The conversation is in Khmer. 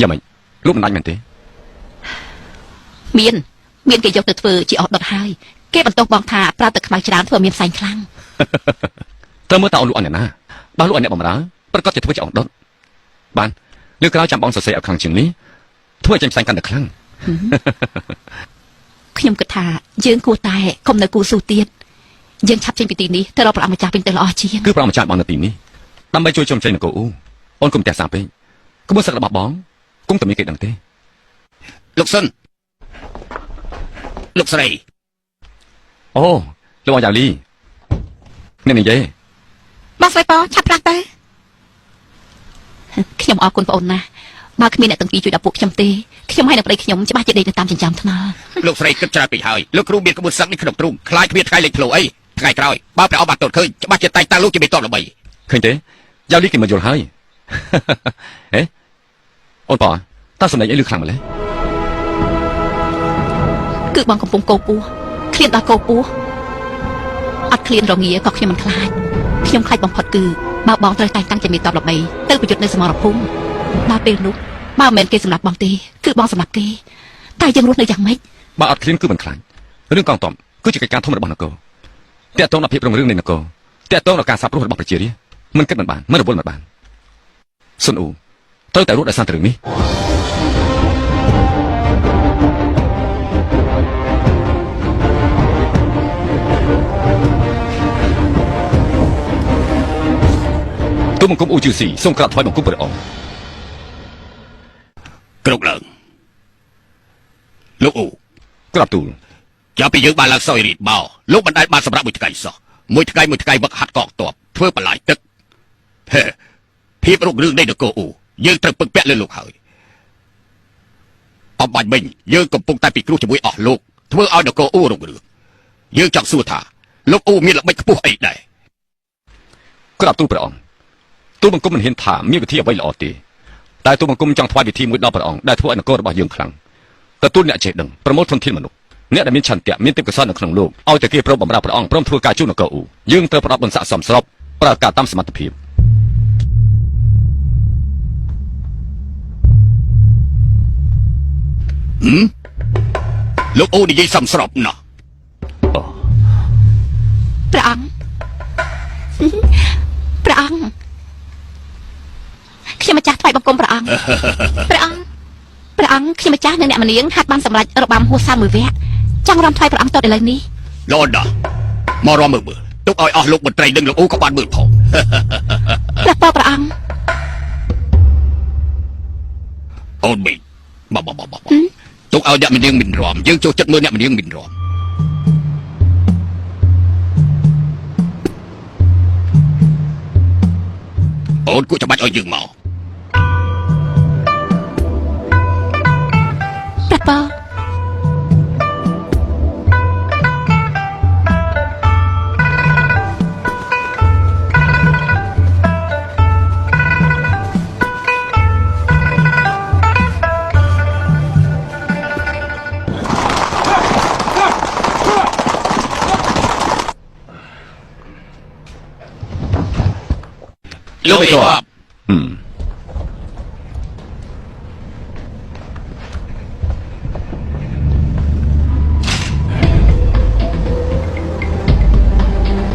Dạ mày lúc mình đánh mình thế miền cái dọc từ vừa chỉ ở đợt hai cái bận tông bong thả ra từ mai trán vừa miền xanh khăng tớ mới tạo lụa này nè bao lụa này bằng đá bất có thể thua chọn đốt bạn nếu cái chạm bóng sợi ở khang trường lý thua chạm xanh căn được khăng ខ្ញុំគិតថាយើងគួរតែកុំនៅគូស៊ូទៀតយើងឆាប់ចេញពីទីនេះទៅរកប្រអម្ចាស់ពេញទៅល្អជាងគឺប្រអម្ចាស់បងនៅទីនេះដើម្បីជួយជុំចេញនគរអូអូនគុំតែសាពេកក្បួនសឹករបស់បងគុំតែមានគេដឹងទេលោកសិនលោកស្រីអូលោកអាយ៉ាលីនេះនិយាយបងស្រីប៉ឆាប់ផ្លាស់ទៅខ្ញុំអរគុណបងអូនណា បើគ្មានអ្នកទាំងពីរជួយដល់ពួកខ្ញុំទេខ្ញុំឲ្យនៅប្តីខ្ញុំច្បាស់ជាដេកនៅតាមចិញ្ចើមថ្នល់លោកស្រីគិតច្រើនពេកហើយលោកគ្រូមានក្បួនសឹកនេះក្នុងទ្រូងខ្លាចគ្មានថ្ងៃលេចធ្លោអីថ្ងៃក្រោយបើព្រះអង្គបានទតឃើញច្បាស់ជាតែងតាំងលោកជាមេតបល្បីឃើញទេយ៉ាវលីគេមកយល់ហើយហេអូនប៉ាតើសម្ដែងអីលឺខ្លាំងម្ល៉េះគឺបងកំពុងកោពោះឃ្លានដល់កោពោះអត់ឃ្លានរងាក៏ខ្ញុំមិនខ្លាចខ្ញុំខ្លាចបំផុតគឺបើបងត្រូវតែងតាំងជាមេតបល្បីទៅប្រយុទ្ធនៅសមរភូមិដល់ពេលនោះបើមិនមែនគេសម្លាប់បងទេគឺបងសម្លាប់គេតែយើងរស់នៅយ៉ាងម៉េចបើអត់ឃ្លានគឺមិនខ្លាចរឿងកងទ័ពគឺជាកិច្ចការធំរបស់នគរតាក់ទងដល់ភាពរុងរឿងនៃនគរតាក់ទងដល់ការសាបព្រោះរបស់ប្រជារាស្ត្រមិនគិតមិនបានមិនរវល់មិនបានសុនអ៊ូត្រូវតែរស់ដោយសារតែរឿងនេះទូបង្គំអ៊ូជឺស៊ីសូមក្រាបថ្វាយបង្គំព្រះអង្គគ្រប់ឡើងលោកអ៊ូក្រាបទូលចាប់ពីយើងបានឡើងសោយរីតបោលោកមិនដែលបានសម្រាប់មួយថ្ងៃសោះមួយថ្ងៃវឹកហាត់កងទ័ពធ្វើបន្លាយទឹកហេភាពរុករឿងនៃនគរអ៊ូយើងត្រូវពឹងពាក់លើលោកហើយអបបាញ់មិញយើងកំពុងតែពិគ្រោះជាមួយអស់លោកធ្វើឲ្យនគរអ៊ូរុករឿងយើងចង់សួរថាលោកអ៊ូមានល្បិចខ្ពស់អីដែរក្រាបទូលព្រះអង្គទូលបង្គំមិនហ៊ានថាមានវិធីអ្វីល្អទេតែទូលបង្គំចង់ថ្វាយពិធីមួយដល់ព្រះអង្គដែលធ្វើឲ្យនគររបស់យើងខ្លាំងទទួលអ្នកចេះដឹងប្រមូលធនធានមនុស្សអ្នកដែលមានឆន្ទៈមានទេពកោសល្យនៅក្នុងលោកឲ្យតែគេប្រោបបម្រើព្រះអង្គព្រមធ្វើការជួយនគរអ៊ូយើងត្រូវផ្ដល់បុណ្យស័ក្តិសមស្របប្រើការតាមសមត្ថភាពលោកអ៊ូនិយាយសមស្របណាស់ព្រះអង្គខ្ញុំម្ចាស់ថ្វាយបង្គំព្រះអង្គព្រះអង្គខ្ញុំម្ចាស់និងអ្នកមនាងហាត់បានសម្រេចរបាំហួសសាមួយវគ្គចង់រំថ្វាយព្រះអង្គតទៅឥឡូវនេះលោកដាមករំមើលទុកឲ្យអស់លោកមន្ត្រីនិងលោកអ៊ូក៏បានមើលផងព្រះអង្គអូនមីបទុកឲ្យអ្នកមនាងមិនរំយើងចូលចិត្តមើលអ្នកមនាងមិនរំអូនគួរច្បាច់ឲ្យយើងមកព្រះប៉លោកមេតប